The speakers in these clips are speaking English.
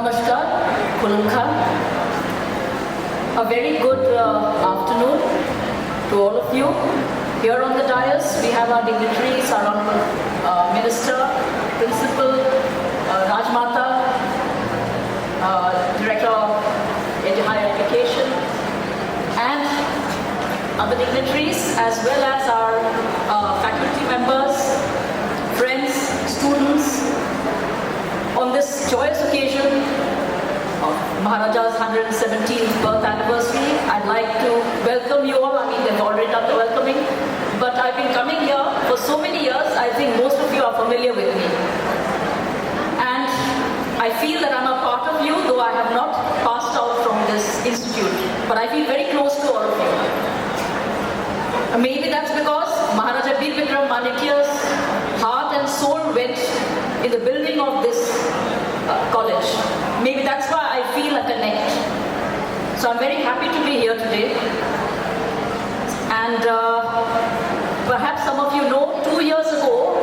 Namaskar, Kulumkha. A very good afternoon to all of you. Here on the dais, we have our dignitaries, our Honorable Minister, Principal, Rajmata, Director of Higher Education, and other dignitaries, as well as our faculty members, friends, students. On this joyous occasion of Maharaja's 117th birth anniversary, I'd like to welcome you all. I mean, they've already done the welcoming, but I've been coming here for so many years, I think most of you are familiar with me. And I feel that I'm a part of you, though I have not passed out from this institute, but I feel very close to all of you. Maybe that's because Maharaja Bikram Manikya's heart and soul went in the building of this college. Maybe that's why I feel a connect. So I'm very happy to be here today. And perhaps some of you know, 2 years ago,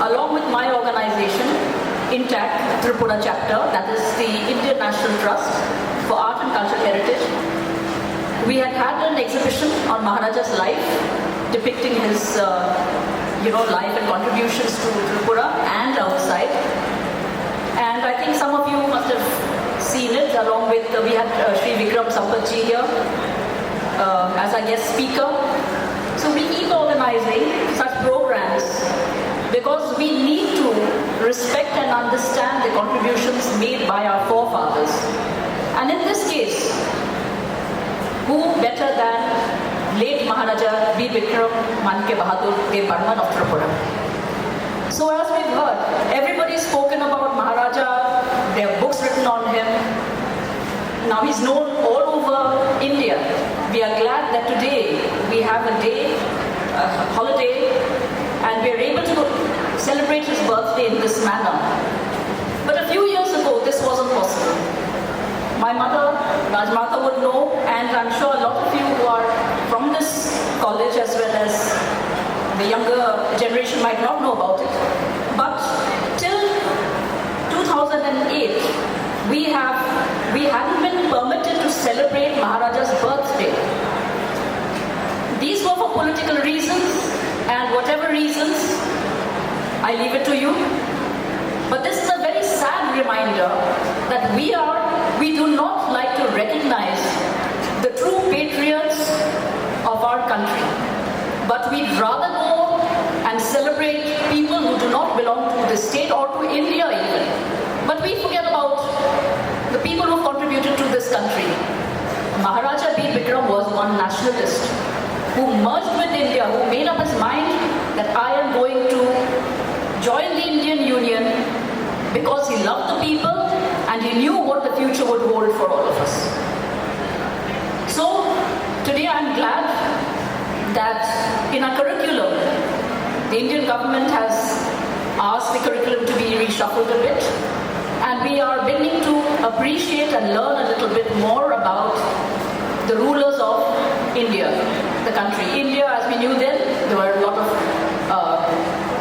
along with my organization, INTACT Tripura chapter, that is the Indian National Trust for Art and Cultural Heritage, we had an exhibition on Maharaja's life, depicting his life and contributions to Tripura and outside. And I think some of you must have seen it, along with, we had Sri Bikram here as our guest speaker. So we keep organizing such programs because we need to respect and understand the contributions made by our forefathers. And in this case, who better than late Maharaja Bikram Manikya Bahadur Dev Barman of Tripura. So as we've heard, everybody's spoken about Maharaja, there are books written on him. Now he's known all over India. We are glad that today we have a day, a holiday, and we are able to celebrate his birthday in this manner. But a few years ago, this wasn't possible. My mother, Rajmata, would know, and I'm sure a lot of you who are from this college as well as the younger generation might not know about it. But till 2008, we hadn't been permitted to celebrate Maharaja's birthday. These were for political reasons, and whatever reasons, I leave it to you. But this is a very sad reminder that we do not like to recognize the true patriots of our country. But we'd rather go and celebrate people who do not belong to the state or to India even. But we forget about the people who contributed to this country. Maharaja Bikram was one nationalist who merged with India, who made up his mind that I am going to join the Indian Union because he loved the people and he knew what the future would hold for all of us. So today I'm glad that in our curriculum, the Indian government has asked the curriculum to be reshuffled a bit, and we are beginning to appreciate and learn a little bit more about the rulers of India, the country. India, as we knew then, there were a lot of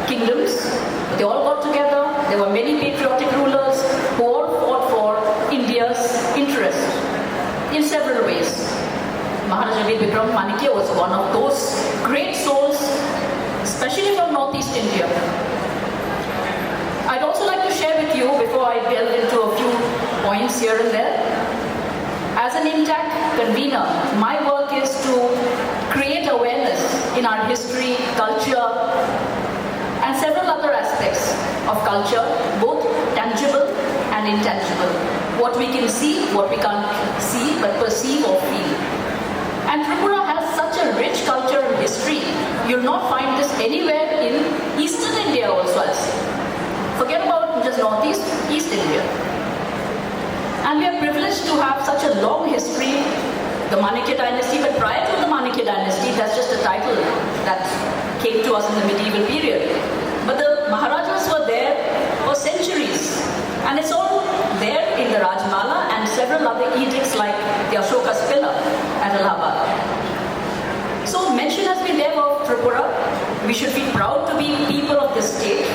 kingdoms. They all got together. There were many patriotic rulers who all fought for India's interest in several ways. Maharaja Bikram Manikya was one of those great souls, especially from Northeast India. I'd also like to share with you, before I delve into a few points here and there, as an INTACT convener, my work is to create awareness in our history, culture, and several other aspects of culture, both tangible and intangible. What we can see, what we can't see, but perceive or feel. And Tripura has such a rich culture and history. You'll not find this anywhere in Eastern India also. Forget about just Northeast, East India. And we are privileged to have such a long history, the Manikya dynasty, but prior to the Manikya dynasty, that's just a title that came to us in the medieval period. But the Maharajas were there for centuries. And it's all there in the Rajmata and several other edicts like the Ashoka's pillar at Allahabad. So mention has been there of Tripura. We should be proud to be people of this state.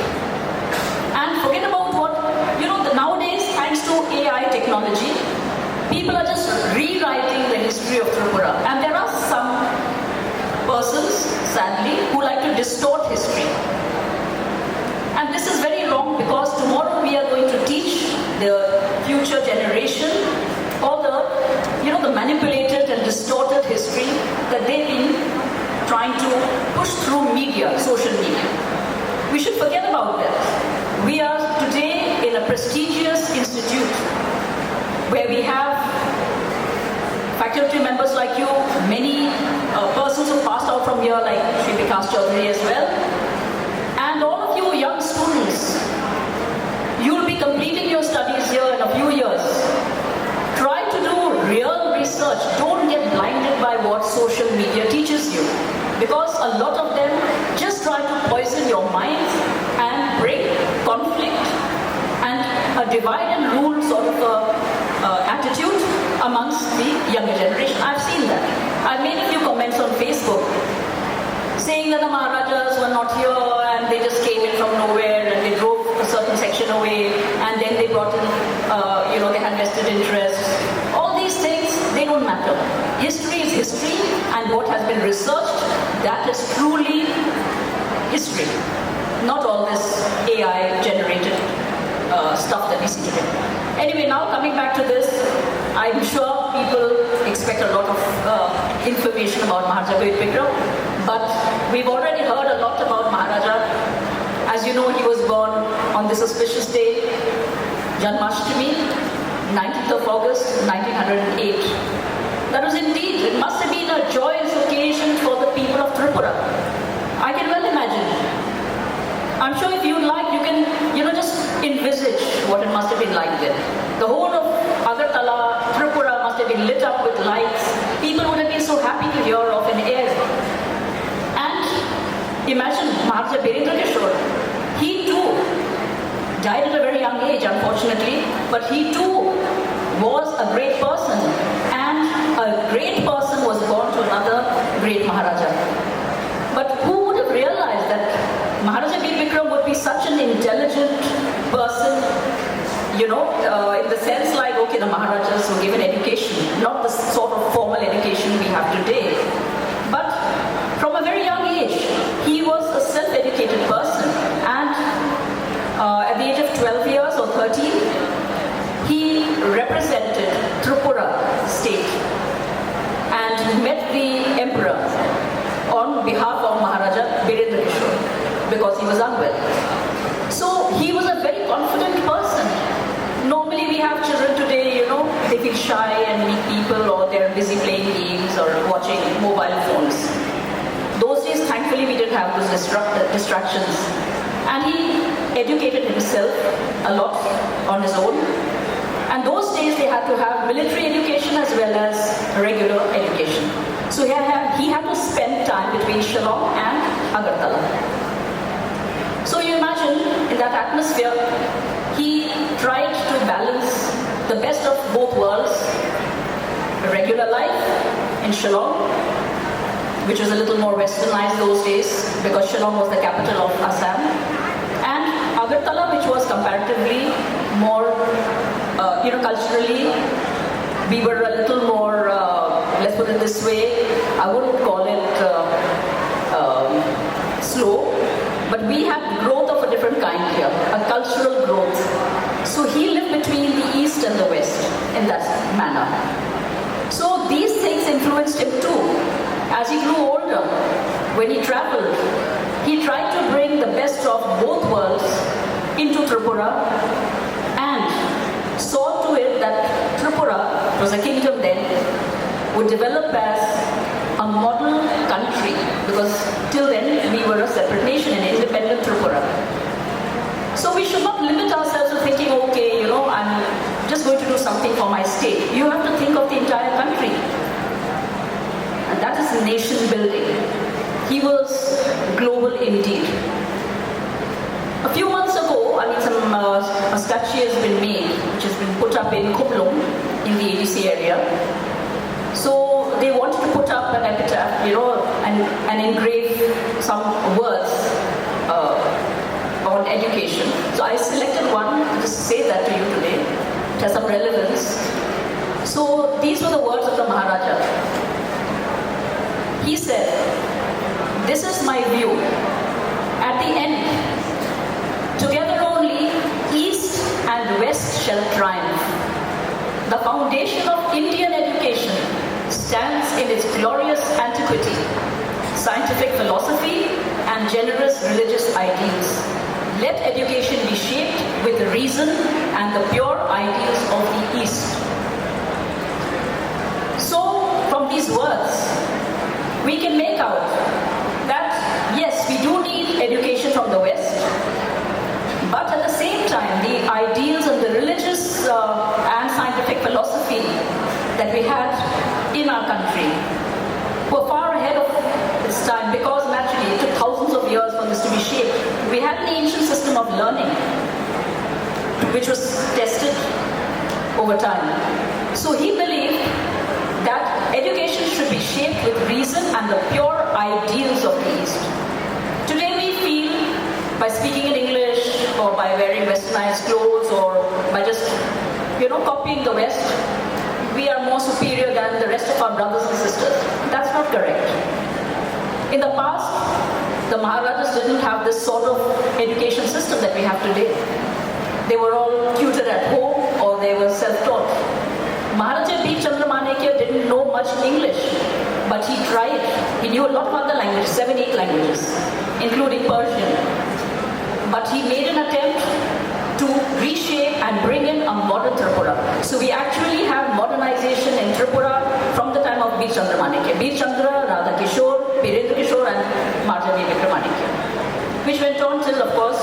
And forget about what, nowadays, thanks to AI technology, people are just rewriting the history of Tripura. And there are some persons, sadly, who like to distort history. And this is very wrong, because tomorrow we are going to teach the future generation all the, the manipulated and distorted history that they've been trying to push through media, social media. We should forget about that. We are today in a prestigious institute where we have faculty members like you, many persons who passed out from here like Shri Vikas Chaudhary as well. And all of you young students, you'll be completing your studies here in a few years. Try to do real research. Don't get blinded by what social media teaches you. Because a lot of them just try to poison your mind and bring conflict and a divide and rule sort of attitude amongst the younger generation. I've seen that. I made a few comments on Facebook saying that the Maharajas were not here and they just came in from nowhere and they drove a certain section away and then they brought in, they had vested interests. All these things, they don't matter. History is history, and what has been researched, that is truly history. Not all this AI-generated stuff that we see today. Anyway, now coming back to this, I'm sure people expect a lot of information about Maharaja Bikram, but we've already heard a lot about Maharaja. As you know, he was born on this auspicious day, Janmashtami, 19th of August, 1908. That was indeed, it must have been a joyous occasion for the people of Tripura. I can well imagine. I'm sure if you like, you can, just envisage what it must have been like then. The whole of Agartala, Tripura must have been lit up with lights. People would have been so happy to hear of an air. And imagine Maharaja Birendra Kishore. He too died at a very young age, unfortunately, but he too was a great person. And a great person was born to another great Maharaja. But who would have realized that Maharaja Bikram would be such an intelligent person, in the sense like, okay, the Maharajas were given education, not the sort of formal education we have today. But from a very young age, he was a self-educated person. And at the age of 12 years or 13, he represented Tripura state and met the emperor on behalf of Maharaja Birendra Kishore because he was unwell. So he was a very confident person. Normally we have children today, they feel shy and meet people, or they're busy playing games or watching mobile phones. Those days, thankfully, we didn't have those distractions. And he educated himself a lot on his own. And those days they had to have military education as well as regular education. So he had to spend time between Shillong and Agartala. So you imagine, in that atmosphere, he tried to balance the best of both worlds. Regular life in Shillong, which was a little more westernized those days because Shillong was the capital of Assam, and Agartala, which was comparatively more, culturally, we were a little more, let's put it this way, I wouldn't call it slow, but we had growth of a different kind here, a cultural growth. So he lived between the east and the west in that manner. So these things influenced him too. As he grew older, when he traveled, he tried to bring the best of both worlds into Tripura and saw to it that Tripura, was a kingdom then, would develop as a model country, because till then we were a separate nation, an independent Tripura. So we should not limit ourselves to thinking, okay, I'm just going to do something for my state. You have to think of the entire country. And that is nation building. He was global indeed. A few months ago, a statue has been made, which has been put up in Kuplung, in the ADC area. So they wanted to put up an epitaph, and engrave some words on education. So I selected one to just say that to you today. It has some relevance. So these were the words of the Maharaja. He said, "This is my view. At the end, together only, East and West shall triumph. The foundation of Indian education stands in its glorious antiquity, scientific philosophy, and generous religious ideals. Let education be shaped with reason and the pure ideals of the East." So, from these words, we can make out that yes, we do need education from the West, but at the same time, the ideals and the religious and scientific philosophy that we had in our country were far ahead of its time, because naturally it took thousands of years for this to be shaped. We had an ancient system of learning which was tested over time. So he believed that education should be shaped with reason and the pure ideals of the East. Today we feel, by speaking in English or by wearing westernized clothes or by just, copying the West, we are more superior than the rest of our brothers and sisters. That's not correct. In the past, the Maharajas didn't have this sort of education system that we have today. They were all tutored at home or they were self-taught. Maharaja Bikram didn't know much English, but he tried. He knew a lot of other languages, 7, 8 languages, including Persian. But he made an attempt to reshape and bring in a modern Tripura. So we actually have modernization in Tripura from the time of Bir Chandra Manikya. Bir Chandra, Radha Kishore, Birendra Kishore and Maharaja Bikram, which went on till, of course,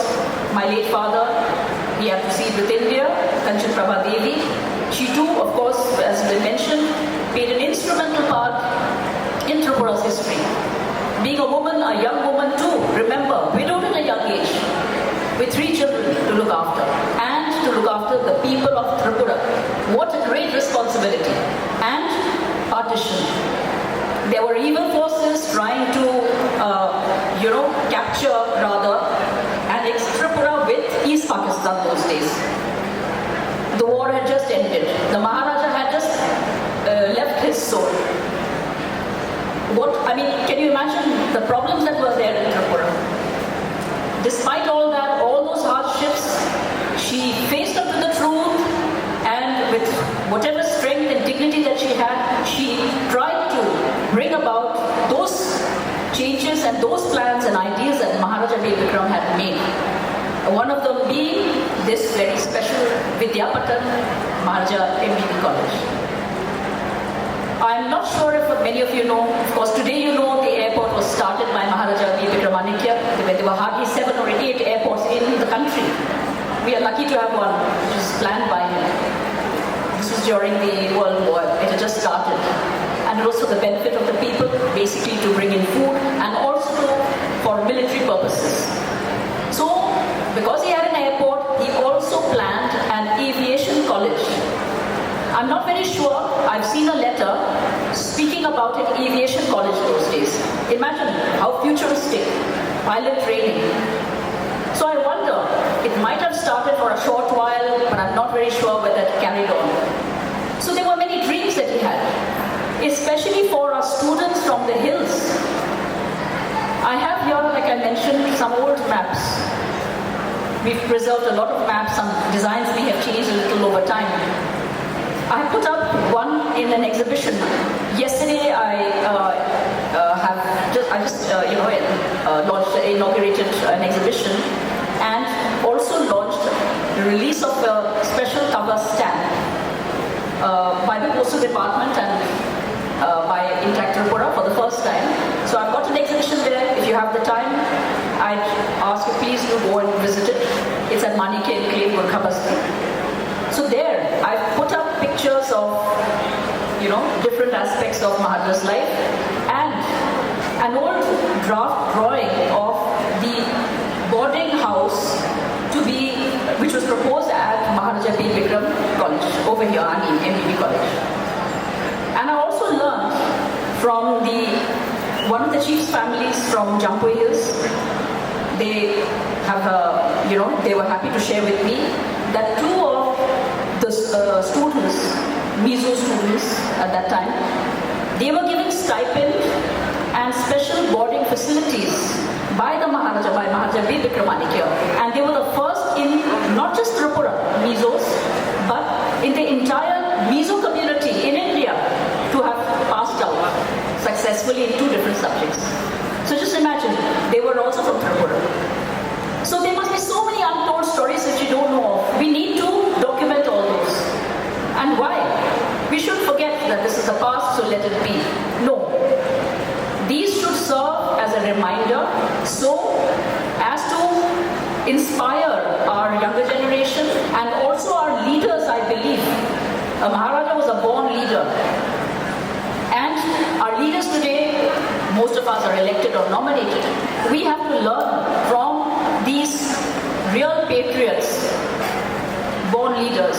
my late father, he had proceeded with India, Kanchan Prabha Devi. She too, of course, as we mentioned, played an instrumental part in Tripura's history. Being a woman, a young woman too, remember, widowed at a young age, with 3 children to look after, and to look after the people of Tripura. What a great responsibility. And partition. There were evil forces trying to, capture rather, and ex Tripura with East Pakistan those days. The war had just ended. The Maharaja had just left his soul. Can you imagine the problems that were there in Tripura? Despite all that, all those hardships, she faced up to the truth, and with whatever strength and dignity that she had, she tried to bring about those changes and those plans and ideas that Maharaja Bikram had made. One of them being this very special Vidyapatan Maharaja MBB College. I'm not sure if many of you know, of course today you know the airport was started by Maharaja Bikram. There were hardly 7 or 8 airports in the country. We are lucky to have one, which was planned by him. This was during the World War. It had just started. And it was for the benefit of the people, basically to bring in food and also for military purposes. So, because he had an airport, he also planned an aviation college. I'm not very sure, I've seen a letter speaking about an aviation college those days. Imagine how futuristic, pilot training. So I wonder, it might have started for a short while, but I'm not very sure whether it carried on. So there were many dreams that he had, especially for our students from the hills. I have here, like I mentioned, some old maps. We've preserved a lot of maps, some designs may have changed a little over time. I put up one in an exhibition. Yesterday I inaugurated an exhibition and also launched the release of a special cover stamp by the Postal Department and by Intact Tripura for the first time. So I've got an exhibition there. If you have the time, I'd ask you please to go and visit it. It's at Manikya Enclave, Gurkhabasti. So there, I've put up pictures of, different aspects of Maharaja's life and an old draft drawing of the boarding house which was proposed at Maharaja Bikram College, over here, MBB College. And I also learned from one of the chief's families from Jampui Hills. They have, they were happy to share with me that 2 of the students, Mizo students at that time, they were given stipend and special boarding facilities by the Maharaja, by Maharaja Bikram. And they were the first in not just Tripura, Mizos, but in the entire Mizo community in India to have passed out successfully in 2 different subjects. So just imagine, they were also from Tripura. So there must be so many untold stories that you don't know of. We need to document all those. And why? We shouldn't forget that this is the past, so let it be. No. These should serve as a reminder so as to inspire our younger generation and also our leaders, I believe. A Maharaja was a born leader. And our leaders today, most of us are elected or nominated. We have to learn from these real patriots, born leaders,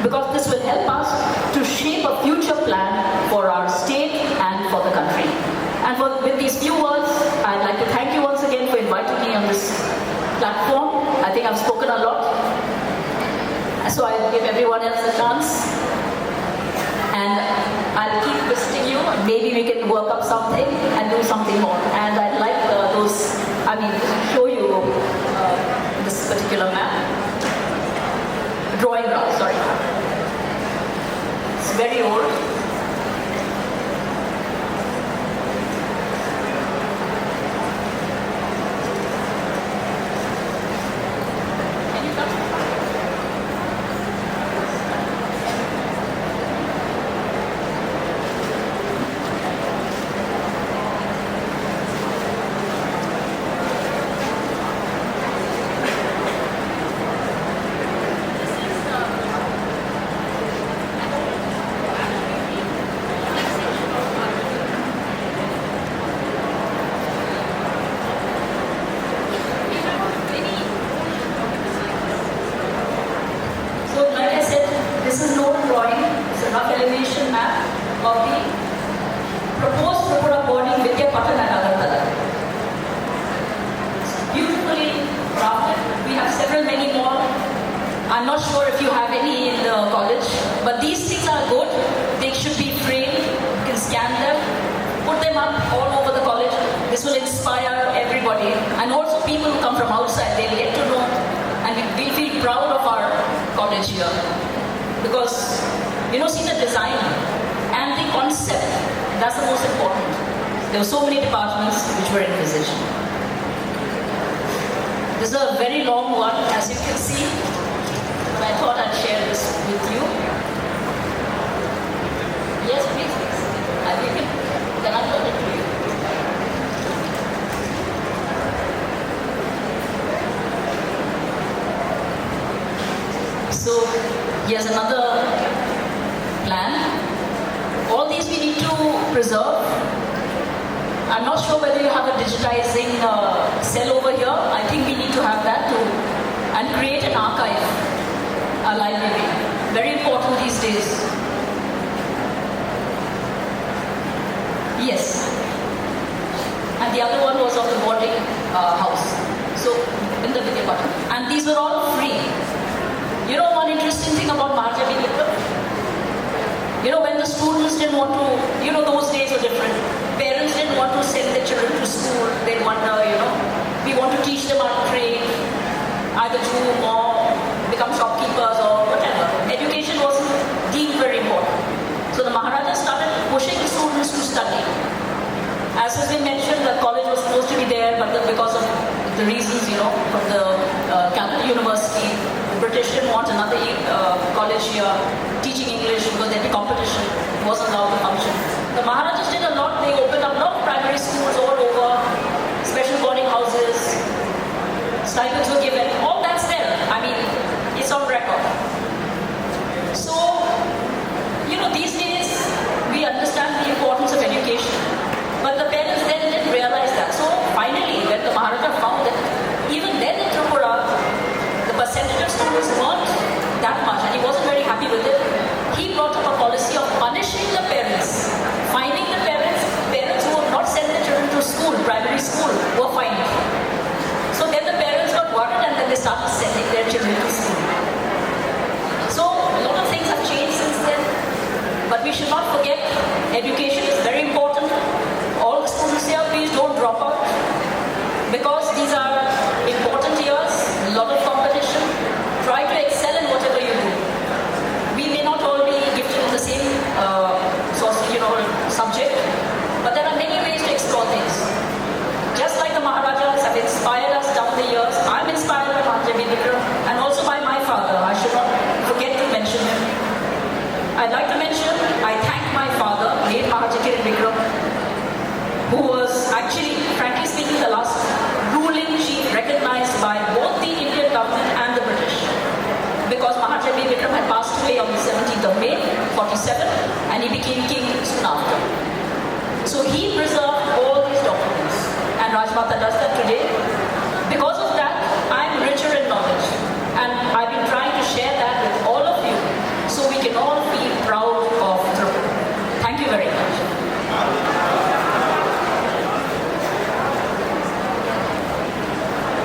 because this will help us to shape a future plan for our state and for the country. And with these few words, I'd like to thank you once again for inviting me on this platform. I think I've spoken a lot, so I'll give everyone else a chance. And I'll keep visiting you. Maybe we can work up something and do something more. And I'd like show you this particular map. Drawing rather, sorry. It's very old. Can you come? I'm not sure if you have any in the college, but these things are good. They should be framed. You can scan them, put them up all over the college. This will inspire everybody. And also people who come from outside, they'll get to know and we'll feel proud of our college here. Because, see the design and the concept, that's the most important. There were so many departments which were envisaged. This is a very long one, as you can see. But I thought I'd share this with you. Yes, please. Then I'll turn it to you. So, here's another plan. All these we need to preserve. I'm not sure whether you have a digitizing cell over here. I think we need to have that too. And create an archive, a library. Very important these days. Yes. And the other one was of the boarding house. So, in the video button. And these were all free. One interesting thing about Maharaja Bikram? When the students didn't want to, those days were different. Parents didn't want to send their children to school. They'd wonder, we want to teach them our trade, either to or become shopkeepers or whatever. Education wasn't deemed very important. So the Maharaja started pushing the students to study. As has been mentioned, the college was supposed to be there, but because of the reasons, from the Capital University, the British didn't want another college here teaching English because there'd be competition. It wasn't allowed to function. The Maharajas did a lot. They opened up a lot of primary schools all over, special boarding houses, stipends were given. All that's there. It's on record. So, these days we understand the importance of education. But the parents then didn't realize that. So finally, when the Maharaja found that even then in Tripura, the percentage of students weren't that much and he wasn't very happy with it, he brought up a policy of punishing the parents, fining the parents who would not send their children to school, primary school, were fined. So then the parents got should not forget education is very important. All the students here, please don't drop out, because these are important years, a lot of competition. Try to excel in whatever you do. We may not all be gifted in the same subject, but there are many ways to explore things. Just like the Maharajas have inspired us down the years, I'm inspired by Maharaja Bikram and also by my father. I should not forget to mention him. I'd like to mention, I thank my father, late Maharaja Bikram, who was actually, frankly speaking, the last ruling chief recognized by both the Indian government and the British. Because Maharaja Bikram had passed away on the 17th of May, 47, and he became king soon after. So he preserved all these documents, and Rajmata does that today. Because of that, I'm richer in knowledge, and I've been trying to share that with all of you, so we can all feel proud of Tripura. Thank you very much.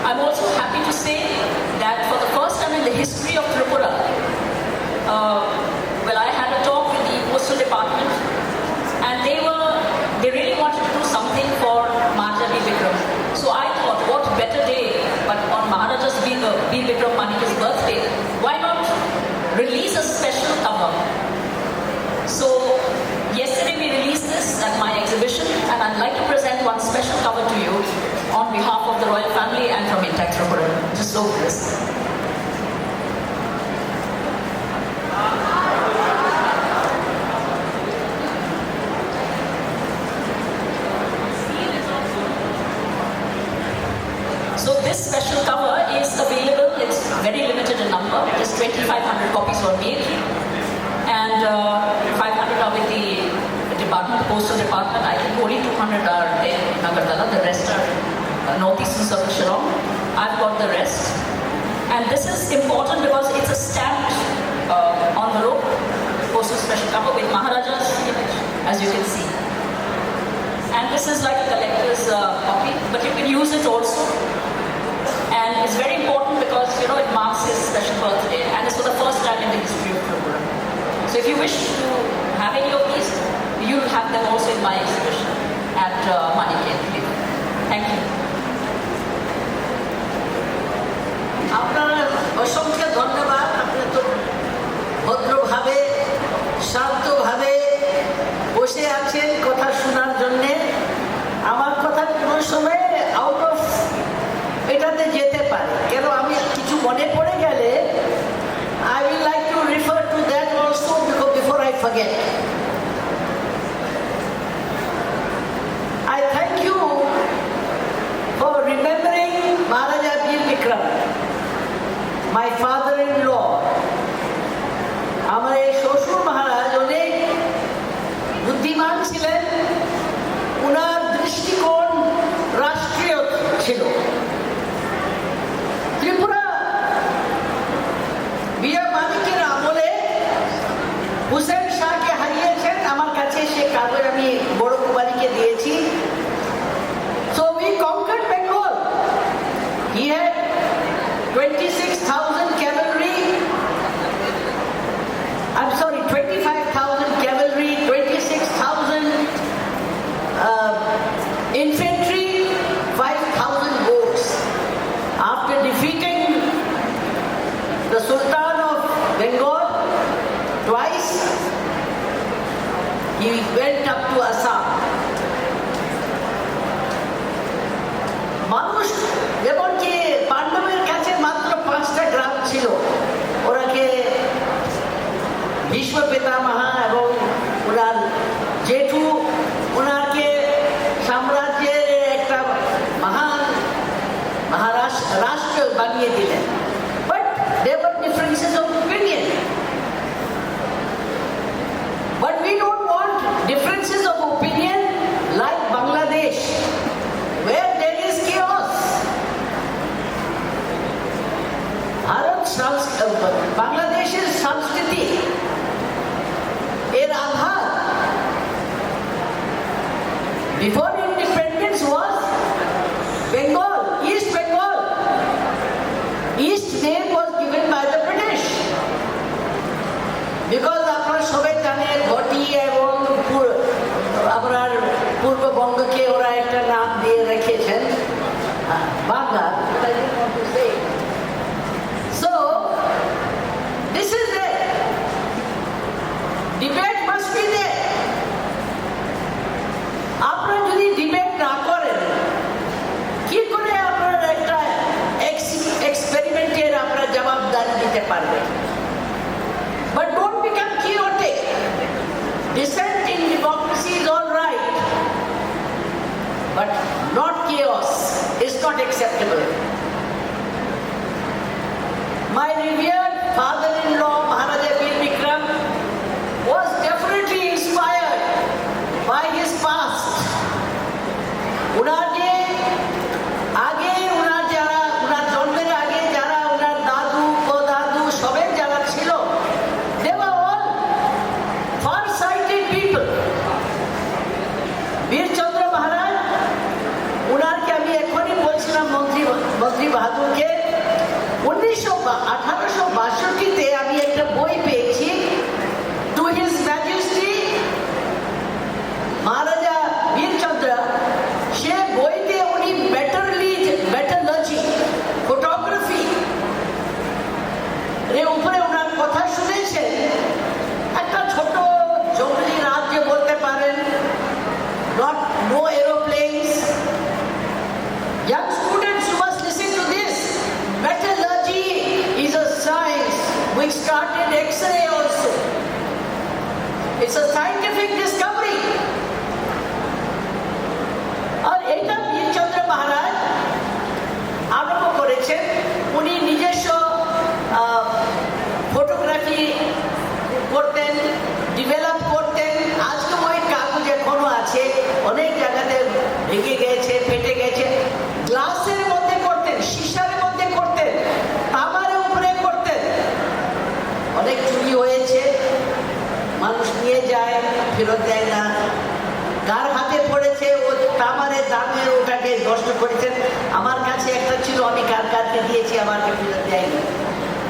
I'm also happy to say that for the first time in the history of Tripura, I had a talk with the postal department, and they really wanted to do something for Maharaja Bikram. So I thought, what better day but on Maharaja's Bikram Manikya's birthday, why not release a special cover? So yesterday we released this at my exhibition, and I'd like to present one special cover to you on behalf of the royal family and from Intact Tripura. Just so this. So this special cover is available. It's very limited in number. Just 2,500 copies were made, and 500 are with the department, the postal department. I think only 200 are there in Agartala. The rest are northeastern circle Shillong. I've got the rest, and this is important because it's a stamped envelope, postal special cover with Maharaja's image, as you can see. And this is like a collector's copy, but you can use it also. And it's very important because, it marks his special birthday, and it's for the first time in the history of Tripura. So if you wish to have any of these, you'll have them also in my exhibition at Manikya. Thank you. আপনারা অসংখ্য ধন্যবাদ। আপনি তো ভদ্রভাবে শান্তভাবে বসে আছেন কথা শোনার জন্যে। আমার কথা কোনো সময় আউট অফ এটাতে যেতে পারে, কেন আমি কিছু মনে পড়ে গেলে I will like to refer to that also before I forget. I thank you for remembering Maharaja Bikram, my father-in-law. আমার এই শ্বশুর মহারাজ অনেক বুদ্ধিমান ছিলেন, ওনার দৃষ্টিকোণ রাষ্ট্রীয় ছিল। ত্রিপুরা বিয়া মানিকের আমলে হুসেন শাহকে হারিয়েছেন। আমার কাছে সে কাগজ আমি বড় কুমারীকে দিয়েছি। So we conquered Bengal. He had 26,000 cavalry. I'm sorry, 25,000 cavalry, 26,000 infantry, 5,000 boats. After defeating the Sultan of Bengal twice, he went up to Assam. মানুষ যেমনকি পাণ্ডবের কাছে মাত্র 5টা গ্রাম ছিল, ওনাকে ভীষ্ম পিতামহা এবং ওনার জেঠু ওনাকে সাম্রাজ্যের একটা মহান রাষ্ট্র বানিয়ে দিলেন। But there were differences of opinion. But we don't want differences of opinion like Bangladesh, where there is chaos. বাংলাদেশের সংস্কৃতি এর আধার before independence was Bengal, East Bengal. East name was given by the British because আপনারা সবাই জানেন ঘটি dissent in democracy is all right, but not chaos is not acceptable. My revered father-in-law, Maharaja Bikram, was definitely inspired by his past. उनार जे आगे उनार Zara उनार जन्मेर आगे Zara उनार दादू दादू सबे Zara छिलो, they were all far-sighted people. Veerchandra महाराज उनार के अभी एखोनी बोलছিলাম मंत्री बहादुर के 1862 তে আমি একটা বই পেয়েছি, টু হিজ ম্যাজেস্টি মহারাজা বীরচন্দ্র। সে বইতে উনি মেটালজি ফটোগ্রাফি এর উপরে ওনার কথা শুনেছেন। একটা ছোট জঙ্গলি রাজ্য বলতে পারেন, no aeroplanes. Young students, you must listen to this. Metallurgy is a science which started X-ray also. It's a scientific discovery. আর এটা বীরচন্দ্র মহারাজ আরম্ভ করেছেন। উনি নিজস্ব ফটোগ্রাফি করতেন, ডেভেলপ করতেন। আজকে ওই কাগজ এখনো আছে, অনেক জায়গাতে ভেঙে গেছে, ফেটে গেছে। গ্লাসের মধ্যে করতেন, সীসার মধ্যে করতেন, তামার উপরে করতেন। অনেক চুরি হয়েছে, মানুষ নিয়ে যায়, ফেরত দেয় না। কার হাতে পড়েছে ও তামারের দামে ওটাকে নষ্ট করেছেন। আমার কাছে একটা ছিল, আমি কারকে দিয়েছি, আমাকে ফেরত দেয়নি।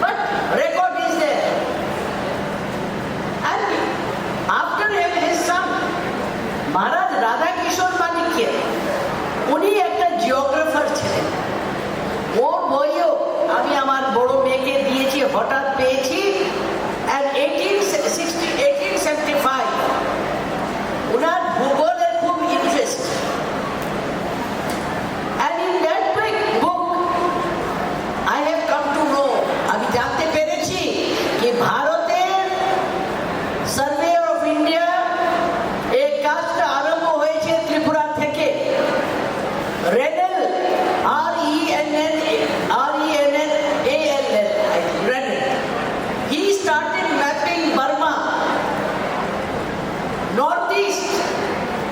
But record is there. And after him, his son, Maharaj Radha Kishore Manikya, উনি একটা জিওগ্রাফার ছিলেন। ওর বইও আমি আমার বড় মেয়েকে দিয়েছি, হঠাৎ পেয়েছি। And 1875 উনার ভূগোলের খুব interest. And in that book I have come to know, আমি জানতে পেরেছি যে ভারতের সার্ভে অফ ইন্ডিয়া এই কাজটা আরম্ভ হয়েছে ত্রিপুরা থেকে। রেনেল Renel, he started mapping Burma, northeast,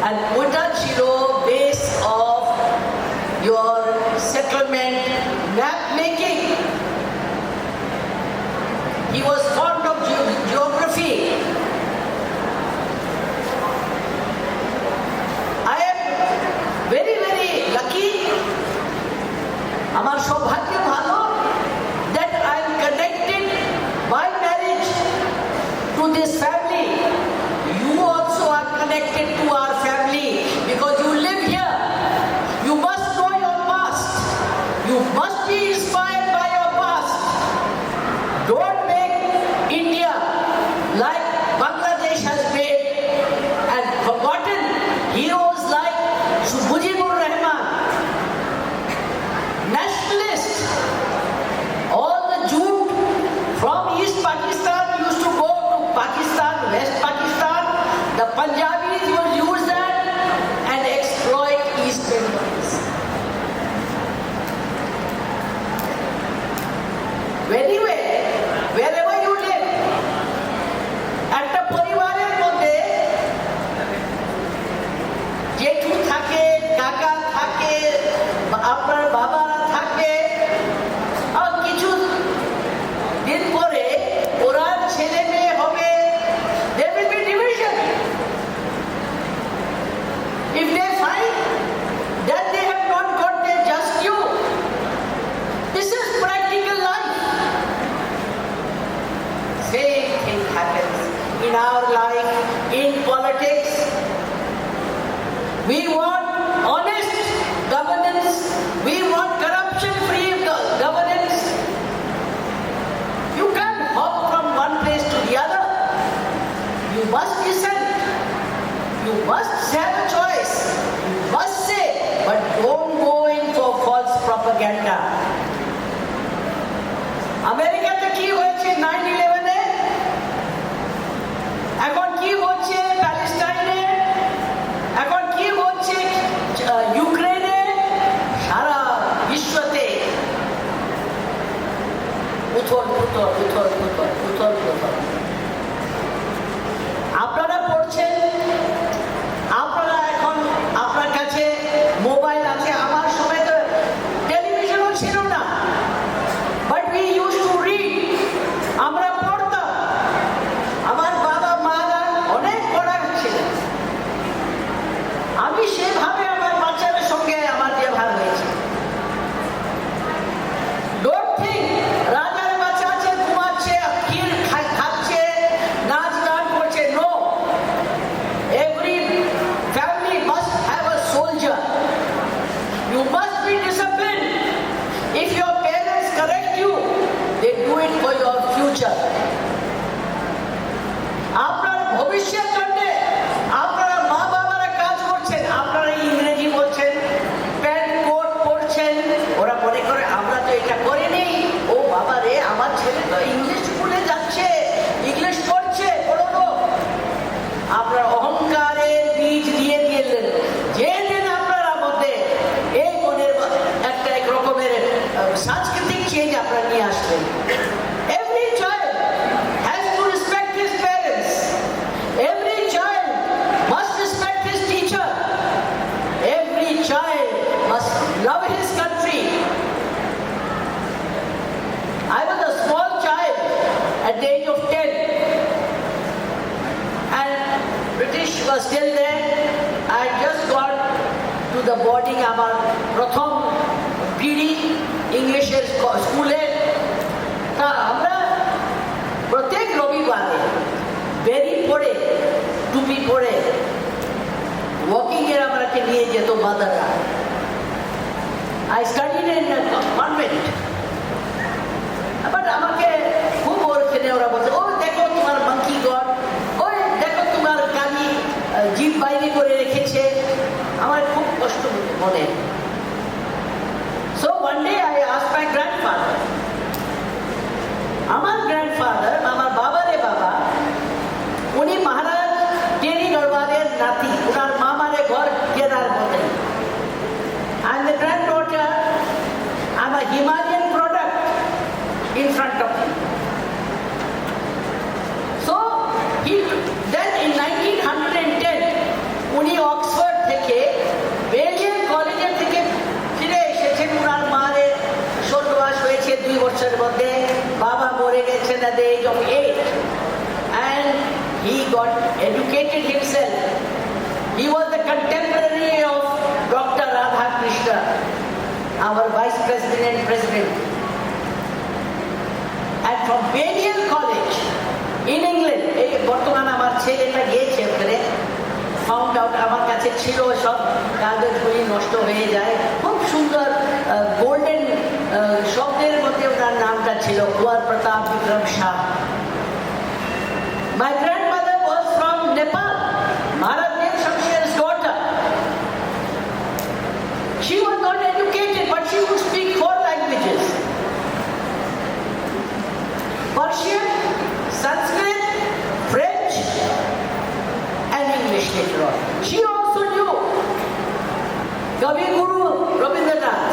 and ওটা ছিল base of your settlement map making. He was fond of geography. I am very, very lucky. আমার সৌভাগ্য ভালো that I am connected by marriage to this family. You also are connected to our family because you live here. You must know your past. You must be inspired by your past. Don't make India like Bangladesh has made and forgotten heroes like Mujibur Rahman. Nationalists, all the Jews from East Pakistan used to go to Pakistan, West Pakistan. The Punjabis will use that and exploit East Bengalis. Anyway, wherever you live, একটা পরিবারের মধ্যে জেঠু থাকে, কাকা থাকে, আপনার বাবারা থাকে, আর কিছু দিন পরে ওরা ছেলে মেয়ে হবে, there will be division. If they find that they have not got their just due, this is practical life. Same thing happens in our life, in politics. We want honest governance. We want corruption-free governance. You can't hop from one place to the other. You must dissent. You must have a choice. You must say, but don't go in for false propaganda. আমেরিকাতে কি হয়েছে 9/11-এ? এখন কি হচ্ছে British was still there. I just got to the boarding আমার প্রথম PD ইংলিশের স্কুলে। তা আমরা প্রত্যেক রবিবারে বেরি পরে টুপি পরে ওয়াকিং এর আমাকে নিয়ে যেত মাদাররা। I studied in a convent. But আমাকে খুব ওখানে ওরা বলছে, ও দেখো তোমার মাঙ্কি গড, ওই দেখো তোমার কানি জিভ বাইরে করে রেখেছে। আমার খুব কষ্ট মনে। So one day I asked my grandfather. আমার গ্র্যান্ডফাদার, আমার বাবারে বাবা, উনি মহারাজ টেরি গড়ওয়ালের নাতি, ওনার মামারে ঘর কেদার মধ্যে। I'm the granddaughter. I'm a Himalayan product in front of him. So then in 1910, উনি অক্সফোর্ড থেকে বেলিয়ান কলেজের থেকে ফিরে এসেছেন। ওনার মারে স্বর্গবাস হয়েছে 2 বছরের মধ্যে। বাবা মরে গেছেন at the age of 8, and he got educated himself. He was the contemporary of Dr. Radha Krishna, our vice president and president. And from Balliol College in England, এই বর্তমান আমার ছেলেটা গিয়েছে ওখানে, ফাউন্ড আউট আমার কাছে ছিল সব কাগজগুলি নষ্ট হয়ে যায়। খুব সুন্দর গোল্ডেন শব্দের মধ্যে ওনার নামটা ছিল, কুয়ার প্রতাপ Vikram Shah. My grandmother was from Nepal, Maharaja Shamsher's daughter. She was not educated, but she would speak 4 languages: Persian, Sanskrit, French, and English later on. She also knew Kavi Guru Rabindranath.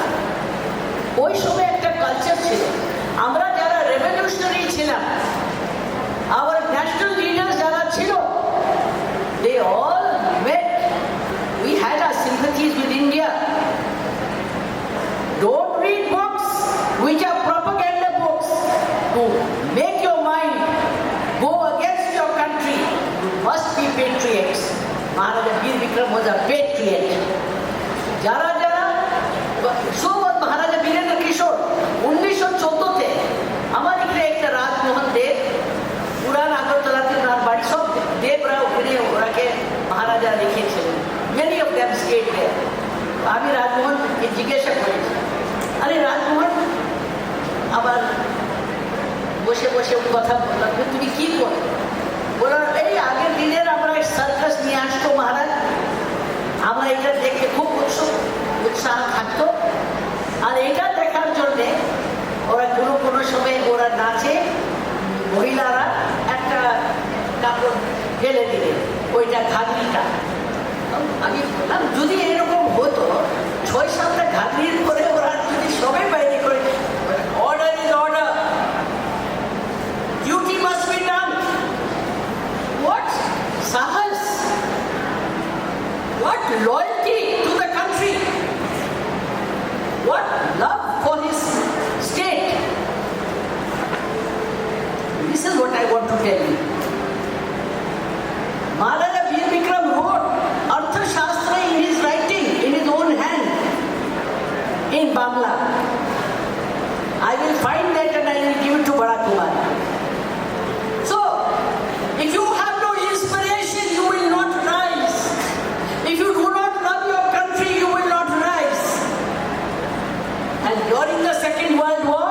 ওই সময় একটা culture ছিল, আমরা যারা revolutionary ছিলাম, our national leaders যারা ছিল, they all met. We had our sympathies with India. Don't read books which are propaganda books to make your mind go against your country. You must be patriots. Maharaja Bikram was a patriot. যারা যারা so was Maharaja Birendra Kishore 1914-তে আমার এখানে একটা রাজমোহন দেব, পুরান আগরতলাতে ওনার বাড়ি, সব দেবরা ওখানে ওনাকে মহারাজা রেখেছিলেন। Many of them stayed there. আমি রাজমোহনকে জিজ্ঞাসা করেছি, আরে রাজমোহন, আবার বসে বসে কথা বললাম, তুমি কি করো? বললাম এই আগের দিনের আমরা সার্কাস নিয়ে আসতো মহারাজ, আমরা এটা দেখতে খুব উৎসাহ থাকতো। আর এটা দেখার জন্যে ওরা কোনো সময় ওরা নাচে, মহিলারা একটা কাপড় ফেলে দিলে ওইটা ঘাগরিটা। আমি বললাম যদি এরকম হতো 6-7টা ঘাগরির করে ওরা যদি সবাই বাইরে করে, order is order, duty must be done. What সাহস, what loyalty to the country, what love for his state. This is what I want to tell you. Maharaja Bikram wrote Artha Shastra in his writing, in his own hand, in Bangla. I will find that and I will give it to Kumari. So, if you have no inspiration, you will not rise. If you do not love your country, you will not rise. And during the Second World War,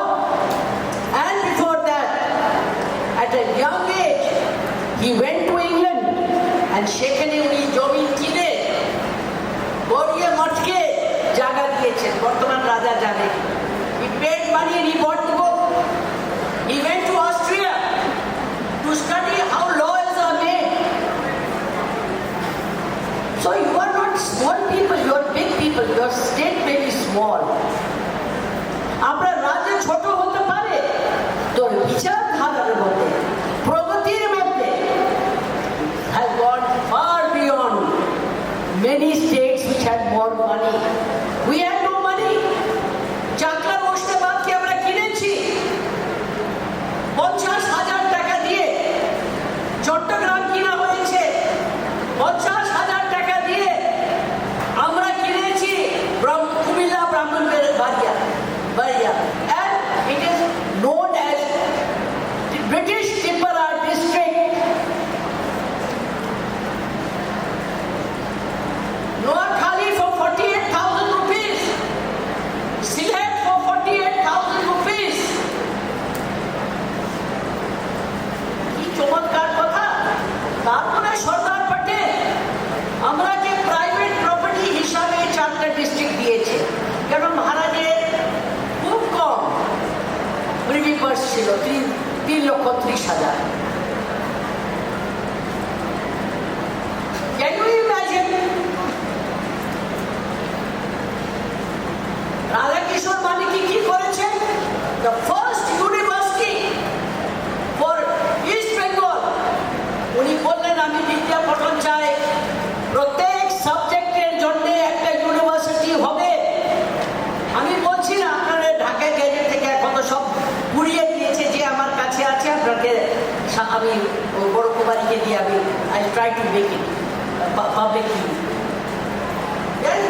and before that, at a young age, he went to England and সেখানে উনি জমি কিনে গড়িয়ে মঠকে জায়গা দিয়েছেন, বর্তমান রাজা জানে। He paid money and he bought the book. He went to Austria to study how laws are made. So you are not small people, you are big people. Your state may be small. আপনার রাজ্য ছোট হতে পারে, তোর বিচারধারার মধ্যে, প্রগতির মধ্যে has gone far beyond many states which had more money. We had no money. Chakla মুর্শিদাবাদকে আমরা কিনেছি 50,000 টাকা দিয়ে, চট্টগ্রাম কিনা হয়েছে publicly. Then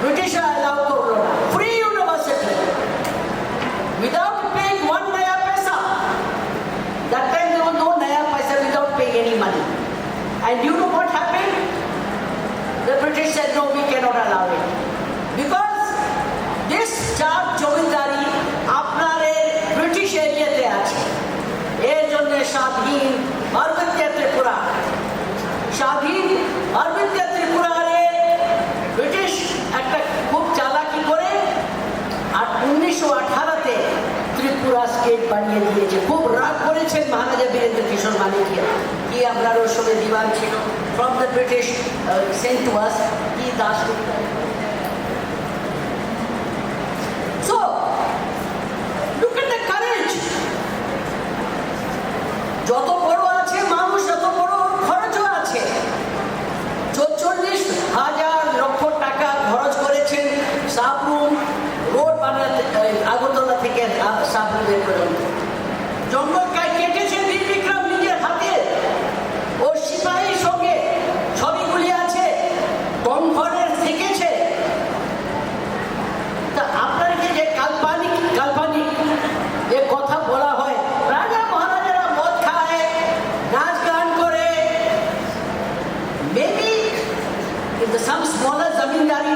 British allowed Corona, free university, without paying 1 naya paisa. That time there was no naya paisa without paying any money. And you know what happened? The British said, no, we cannot allow it. Because this চার জমিদারি আপনার এই British এরিয়াতে আছে, এর জন্য স্বাধীন পার্বত্য ত্রিপুরা, স্বাধীন পার্বত্য ত্রিপুরারে ব্রিটিশ একটা খুব চালাকি করে আর 1918-তে ত্রিপুরা স্টেট বানিয়ে দিয়েছে। খুব রাগ করেছেন মহারাজা বীরেন্দ্র কিশোর মানিকিয়া, কি আপনার ওর সঙ্গে দিওয়ান ছিল, from the British sent to us, কি দাস। So, look at the courage. যত বড় আছে মানুষ, যত বড় খরচও আছে। 44,000 লক্ষ টাকা খরচ করেছেন সাবরুম রোড বানাতে, আগরতলা থেকে সাবরুমের পর্যন্ত। জঙ্গল কেটেছেন বীর বিক্রম নিজের হাতে, ও সিপাহীর সঙ্গে ছবিগুলি আছে, বনঘরের থেকেছে। তা আপনাকে যে কাল্পনিক যে কথা বলা হয়, রাজা মহারাজারা মদ খায়, নাচ গান করে, maybe if some smaller zamindari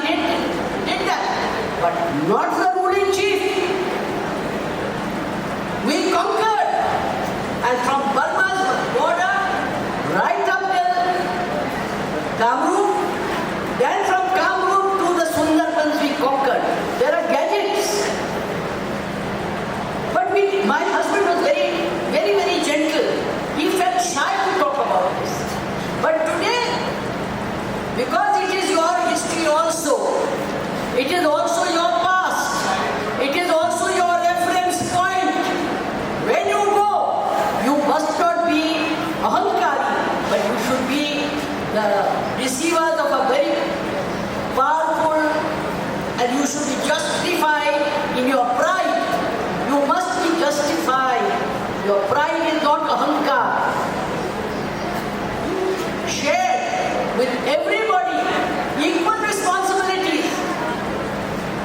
did that, but not the ruling chief. We conquered, and from Burma's border right up till Kamrup, then from Kamrup to the Sundarbans we conquered. There are gadgets. But my husband was very, very, very gentle. He felt shy to talk about this. But today, because it is your history also, it is also your past, it is also your reference point. When you go, you must not be ahankari, but you should be the receivers of a very powerful, and you should be justified in your pride. You must be justified. Your pride is not ahankar. Share with everybody equal responsibilities.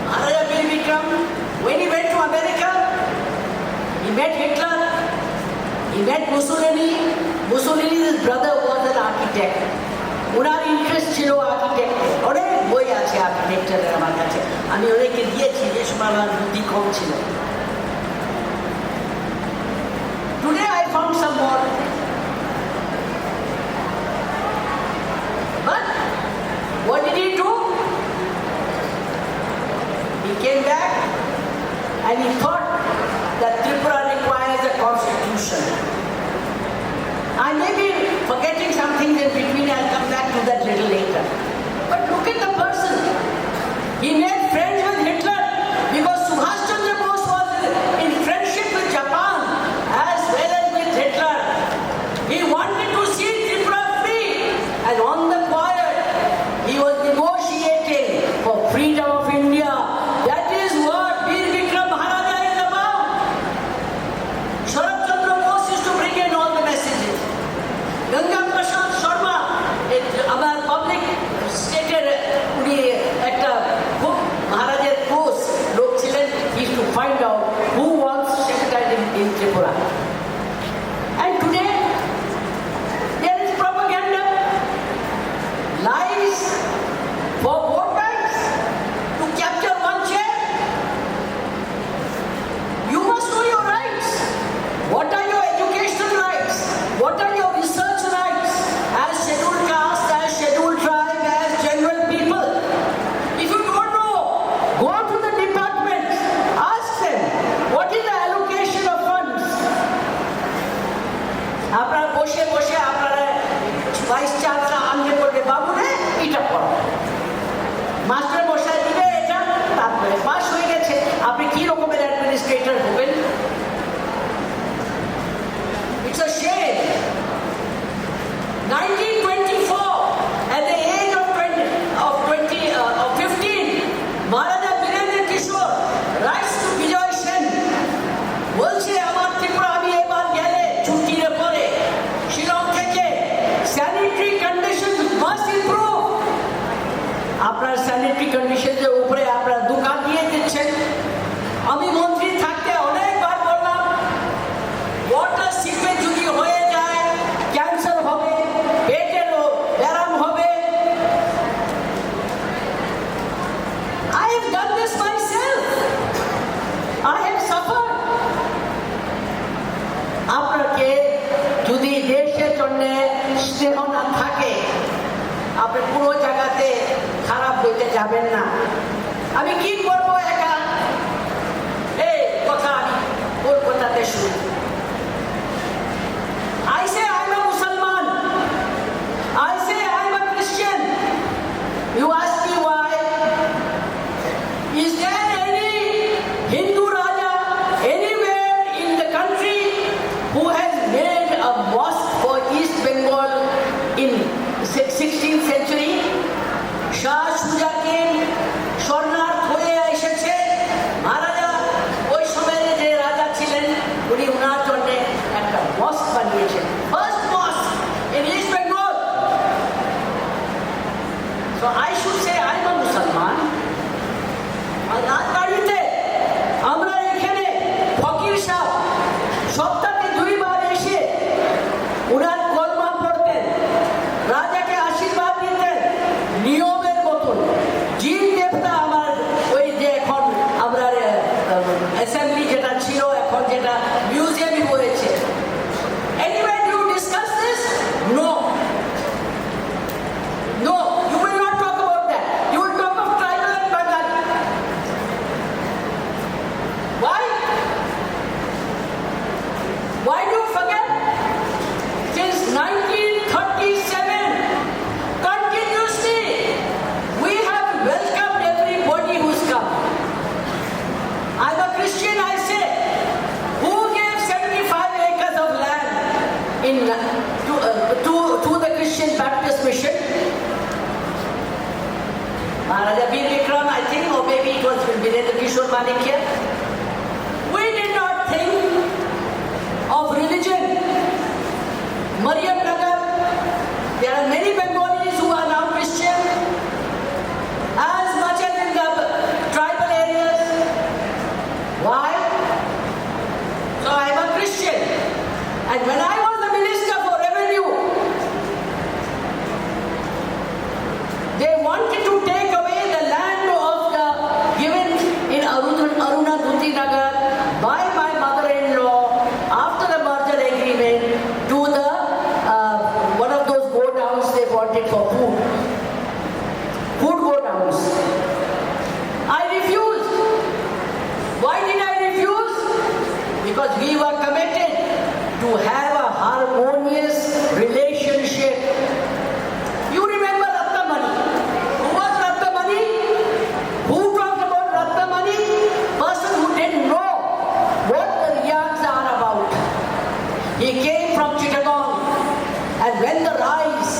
Maharaja Bikram, when he went to America, he met Hitler, he met Mussolini. Mussolini's brother was an architect. Owner interest ছিল আর্কিটেক্টে, অনেক বই আছে আর্কিটেকচারের আমার কাছে, আমি ওদেরকে দিয়েছি, যে সময় আমার বুদ্ধি কম ছিল। Today I found some more. But what did he do? He came back and he thought that Tripura requires a constitution. I may be forgetting some things in between, I'll come back to that little later. But look at the person. He made friends with Hitler because Subhash Chandra Bose was আপনি পুরো জায়গাতে খারাপ হইতে যাবেন না। আমি কি করবো একা, এই কথা আমি কলকাতাতে শুনি। I say I'm a Musliman. I say I'm a Christian. You ask me why? Is there any Hindu Raja anywhere in the country who has made a mosque for East Bengal in 16th century? Shah Shuja-কে স্বর্ণার্থ হয়ে এসেছে মহারাজা, ওই সময়ে যে রাজা ছিলেন উনি ওনার জন্য একটা মস্ক বানিয়েছেন, first মস্ক in east Bengal. So I should say I'm a Musliman. রাজবাড়িতে আমরা এখানে ফকির সাহেব সপ্তাহে 2 বার এসে উনার কলমা পড়তেন, রাজাকে আশীর্বাদ দিতেন নিয়মের মতন। জিন দেবতা আমার ওই যে এখন আমরা অ্যাসেম্বলি যেটা ছিল এখন যেটা মিউজিয়ামই হয়েছে। Anyway, do you discuss this? No. No, you will not talk about that. You will talk of tribal and Bengali. Why? Why do you forget? Since 1937, continuously, we have welcomed everybody who's come. I'm a Christian, I say. Who gave 75 acres of land to the Christian Baptist mission? Maharaja Bikram, I think, or maybe it was Manikya. We did not think of religion. Mariam Nagar, there are many Bengalis who are now Christian, as much as in the tribal areas. Why? So I am a Christian. And when I was the Minister for Revenue, they wanted to take away the land of the given in Arunadhuti Nagar by my mother-in-law after the merger agreement to the one of those go downs they wanted for food go downs. I refused. Why did I refuse? Because we were committed to have a harmonious relationship. You remember Ratnamani? Who was Ratnamani? Who talked about Ratnamani? Person who didn't know what the Riyads are about. He came from Chittagong, and when the rise,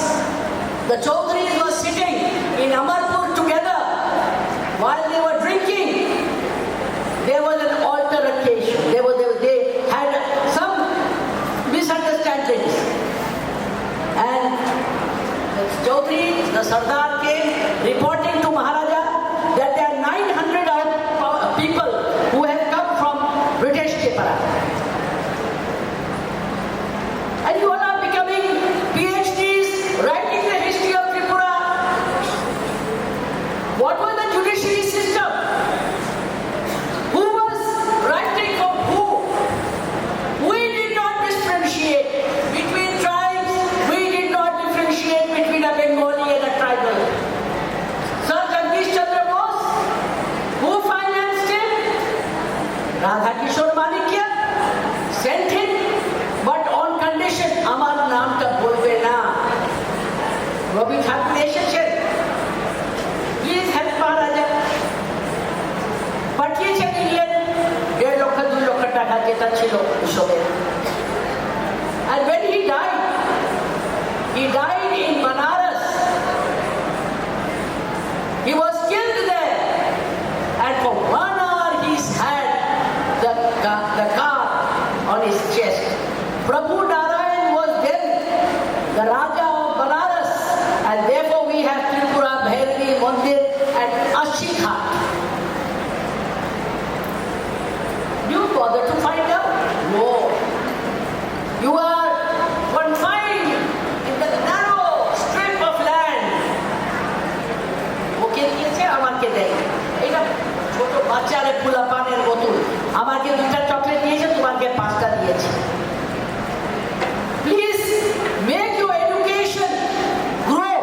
the Chaudharis were sitting in Amarpur together while they were drinking. There was an altercation. They had some misunderstandings. And the Chaudhary, the Sardar came reporting to Maharaja that there are 900 people who have come from British Kepara. And you all are becoming PhDs, writing the history of Tripura. What was the judiciary system? Who was writing for who? We did not differentiate between tribes. We did not differentiate between a Bengali and a tribal. Sir Jagdish Chandra Bose, who financed him? Radhakishore Manikya sent him, but on condition, Amar Namta Bolve Na. Rabi Thakur এসেছেন, please help Maharaja. পাঠিয়েছেন England 1.5 লক্ষ 2 লক্ষ টাকা যেটা ছিল উৎসবে। And when he died in Banaras. He was killed there, and for 1 hour he had the car on his chest. Prabhu Narayan was then the Raja of Banaras, and therefore we have Tripura, Bhairavi Mandir and Ashikha. Do you bother to find out? No. You are confined in the narrow strip of land. ওকে দিয়েছে, আমাকে দেয়। এটা ছোট বাচ্চারে ফুলা পানের বোতল। আমাকে 2টা চকলেট দিয়েছে, তোমাকে 5টা দিয়েছে। Please make your education grow,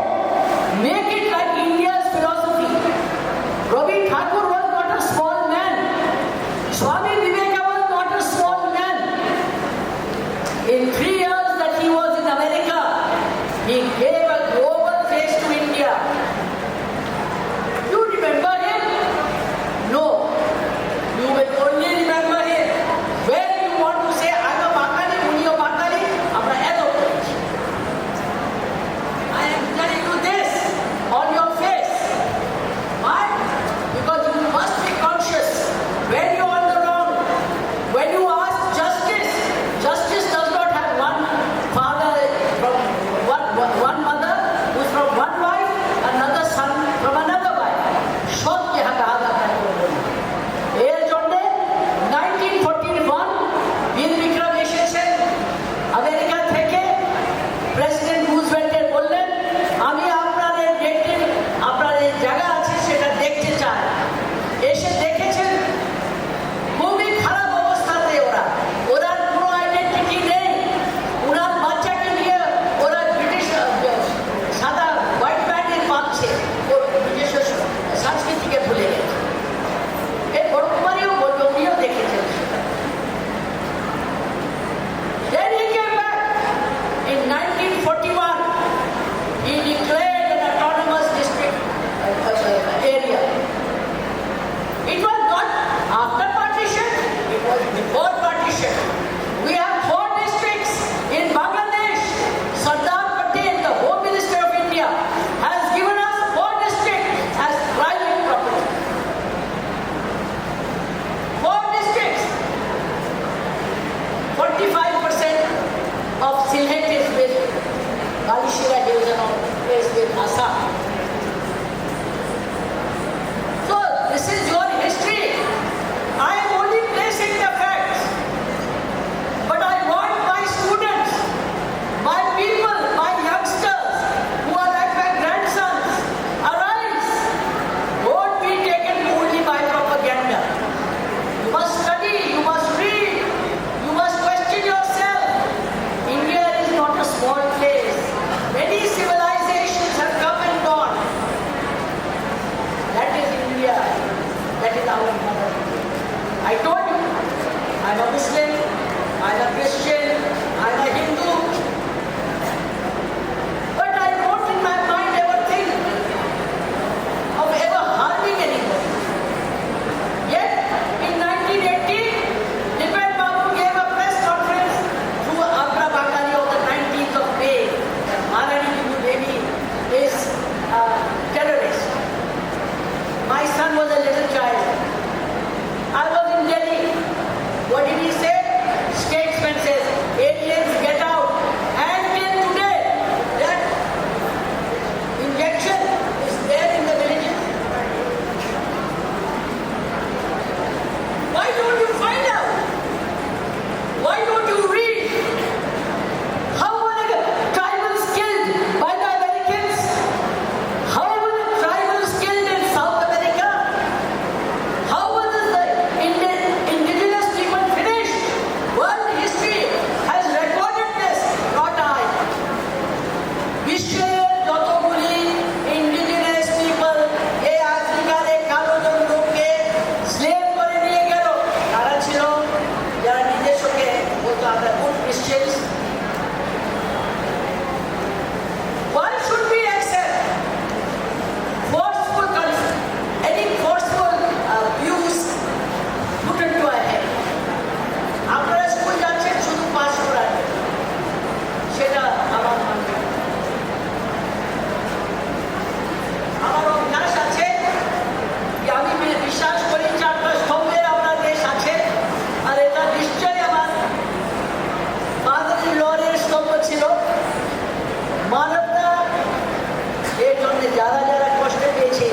জীবনে যারা যারা কষ্ট পেয়েছে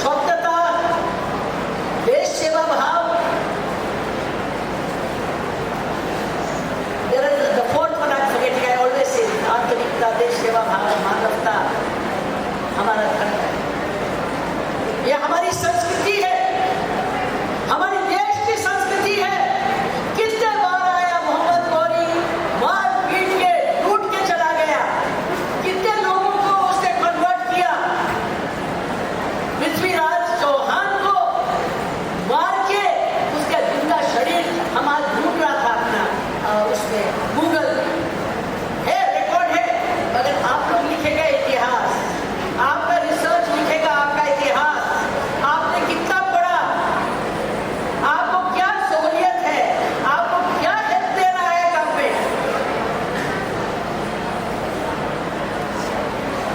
সত্যতা, দেশ সেবা ভাব, there is the fourth one I'm forgetting, I always say आंतरिकता, देश सेवा भाव, मानवता हमारा धर्म है। ये हमारी संस्कृति है, हमारे देश की संस्कृति है। कितने बार आया मोहम्मद गौरी, मार पीट के लूट के चला गया, कितने लोगों को उसने कन्वर्ट किया। पृथ्वीराज चौहान को मार के उसका जिंदा शरीर हम आज ढूंढ रहा था अपना उसमें गूगल है, रिकॉर्ड है। अगर आप लोग लिखेगा इतिहास, आपका रिसर्च लिखेगा आपका इतिहास, आपने कितना पढ़ा, आपको क्या सहूलियत है, आपको क्या हेल्प दे रहा है गवर्नमेंट।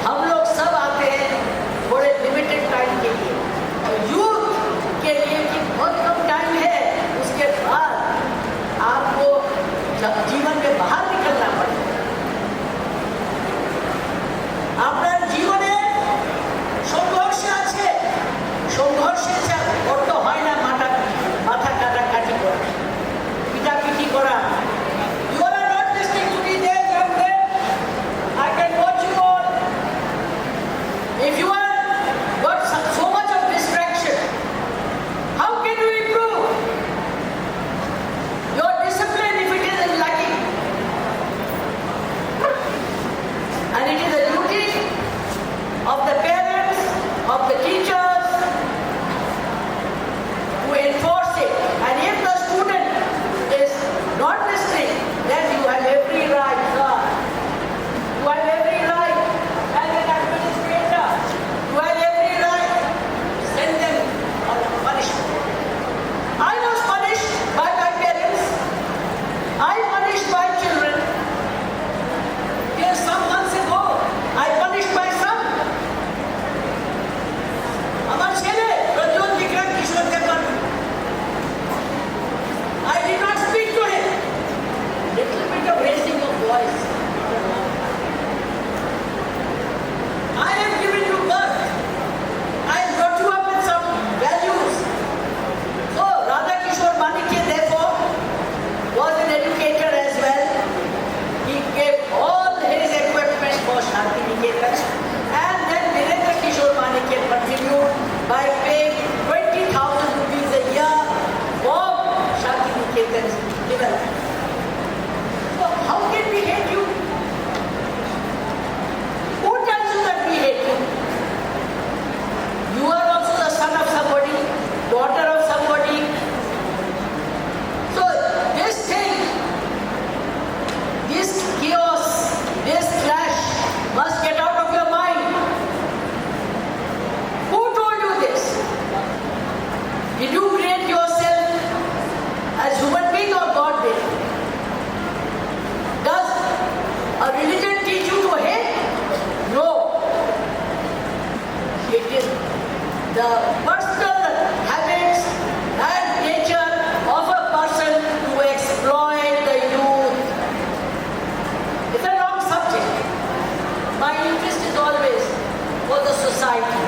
हम लोग सब आते हैं थोड़े लिमिटेड टाइम के लिए, और यूथ के लिए कि बहुत कम टाइम है, उसके बाद आपको जीवन में बाहर निकलना पड़ेगा। আপনার জীবনে সংঘর্ষ আছে, সংঘর্ষে অর্থ হয় না মাথা কাটাকাটি করা, পিটাপিটি করা। You are not listening to me there, young men. I can watch you all. If you are got so much of distraction, how can you improve? Your discipline, if it is lacking, and it is a duty of the parents, of the teachers to enforce it. And if the student is not listening, then you have every right, sir. You have every right as an administrator. You have every right to send them on punishment. I was punished by my parents. I punished my children. Here some months ago, I punished my son. আমার ছেলে রঞ্জন বিক্রম কিশোর দেবন, I did not speak to him. Little bit of raising of voice. I have given you birth. I have brought you up with some values. So Radha Kishore Manikya therefore was an educator as well. He gave all his equipment for Shanti Niketan, and then Virendra Kishore Manikya continued by paying 20,000 rupees a year for Shanti Niketan's development. So how can we hate you? Who tells you that we hate you? You are also the son of somebody, daughter of somebody. So this thing, this chaos, this clash must get out of your mind. Who told you this? Did you create yourself as human being or God did? Does a religion teach you to hate? No. It is the personal habits and nature of a person to exploit the youth. It's a long subject. My interest is always for the society.